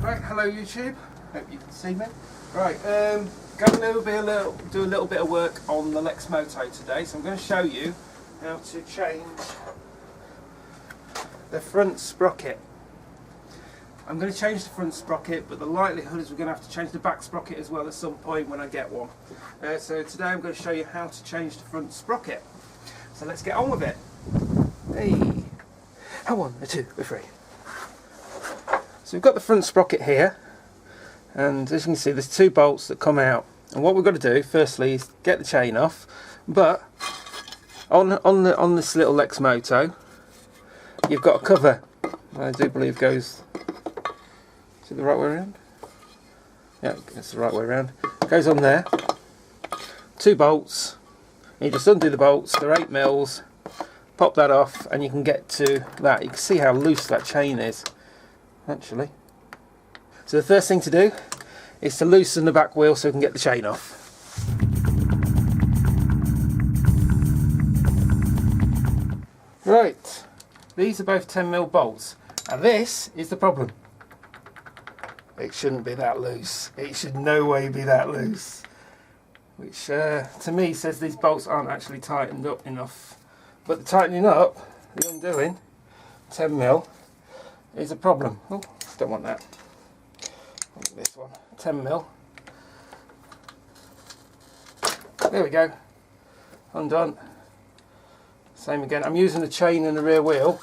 Right, hello YouTube. Hope you can see me. Right, do a little bit of work on the Lexmoto today. So I'm going to show you how to change the front sprocket. I'm going to change the front sprocket, but the likelihood is we're going to have to change the back sprocket as well at some point when I get one. So today I'm going to show you how to change the front sprocket. So let's get on with it. Hey, a 1, a 2, a 3. So we've got the front sprocket here, and as you can see there's 2 bolts that come out, and what we've got to do firstly is get the chain off. But on this little Lexmoto you've got a cover, I do believe goes, is it the right way around? Yeah, it's the right way around. It goes on there, 2 bolts, you just undo the bolts, they're 8 mils, pop that off and you can get to that. You can see how loose that chain is actually. So the first thing to do is to loosen the back wheel so we can get the chain off. Right, these are both 10mm bolts. Now this is the problem. It shouldn't be that loose. It should no way be that loose. Which to me says these bolts aren't actually tightened up enough. But the tightening up, the undoing, 10mm, is a problem. Oh, don't want that. I want this one, 10mm. There we go, undone. Same again. I'm using the chain in the rear wheel.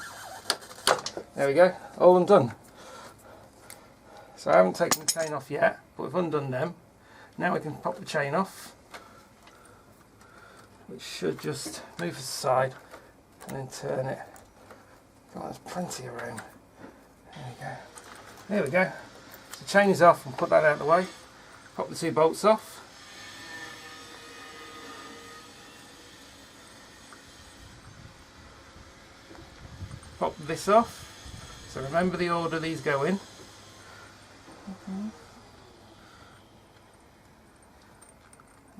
There we go, all undone. So I haven't taken the chain off yet, but we've undone them. Now we can pop the chain off, which should just move to the side and then turn it. God, there's plenty of room. There we go. There we go. So the chain is off, and put that out of the way. Pop the 2 bolts off. Pop this off. So remember the order these go in.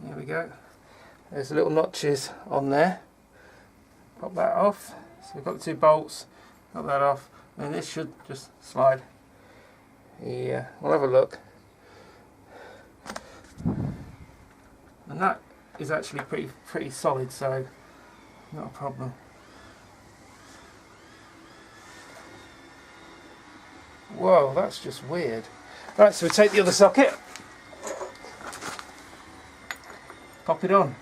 There we go. There's little notches on there. Pop that off. So we've got the 2 bolts. Pop that off. And this should just slide. Yeah, we'll have a look. And that is actually pretty solid, so not a problem. Whoa, that's just weird. Right, so we take the other socket, pop it on.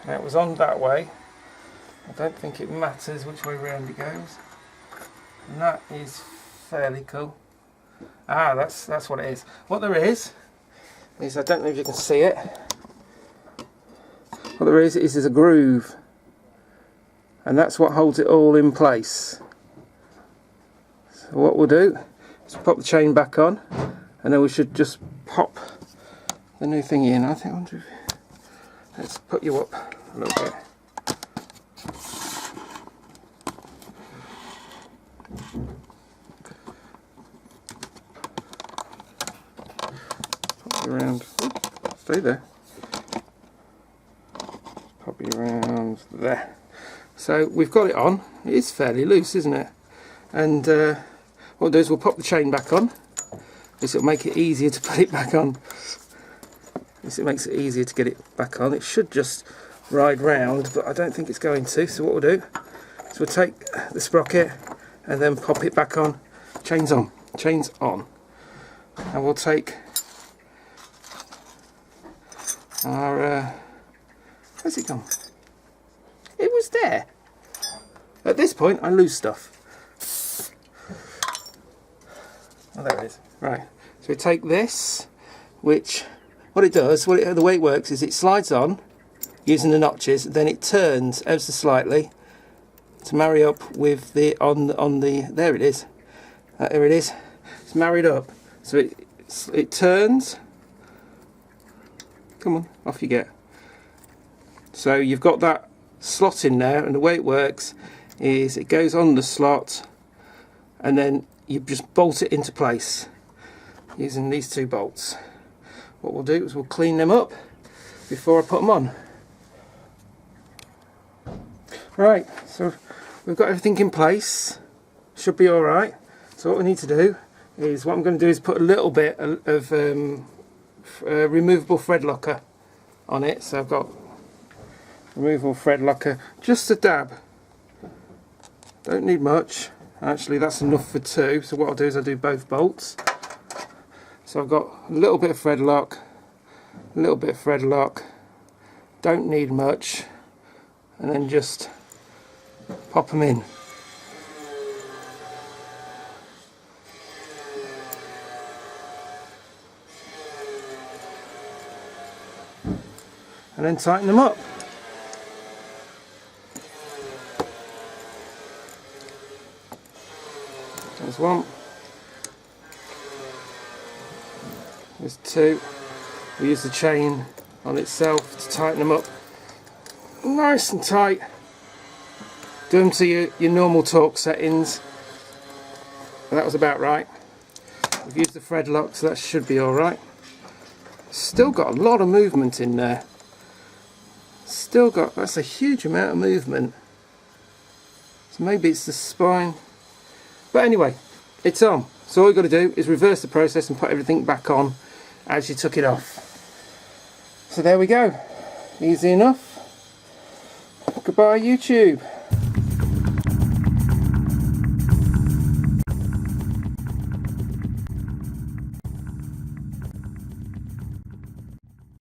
Now it was on that way. I don't think it matters which way round it goes. And that is fairly cool. Ah, that's what it is. What there is, I don't know if you can see it. What there is a groove. And that's what holds it all in place. So what we'll do is pop the chain back on, and then we should just pop the new thing in. I think let's put you up a little bit. Pop you around. Oops, stay there. Pop you around there. So we've got it on. It is fairly loose, isn't it? And what we'll do is we'll pop the chain back on. This will make it easier to put it back on. This it makes it easier to get it back on. It should just ride round, but I don't think it's going to. So what we'll do is we'll take the sprocket and then pop it back on. Chains on. Chains on. And we'll take our where's it gone? It was there. At this point I lose stuff. Oh, there it is. Right, so we take this, which what it does, the way it works is it slides on using the notches, then it turns ever so slightly to marry up with the there it is. There it is. It's married up, so it turns. Come on, off you get. So you've got that slot in there, and the way it works is it goes on the slot, and then you just bolt it into place using these 2 bolts. What we'll do is we'll clean them up before I put them on. Right, so we've got everything in place, should be alright. So what we need to do is, what I'm going to do is put a little bit of removable thread locker on it. So I've got removable thread locker, just a dab, don't need much, actually that's enough for two. So what I'll do is I'll do both bolts. So I've got a little bit of thread lock, a little bit of thread lock, don't need much, and then just pop them in. And then tighten them up. There's one. There's two. We use the chain on itself to tighten them up nice and tight. Do them to your normal torque settings. And that was about right. We've used the thread lock, so that should be alright. Still got a lot of movement in there. Still got, that's a huge amount of movement. So maybe it's the spine. But anyway, it's on. So all you've got to do is reverse the process and put everything back on as you took it off. So there we go. Easy enough. Goodbye YouTube.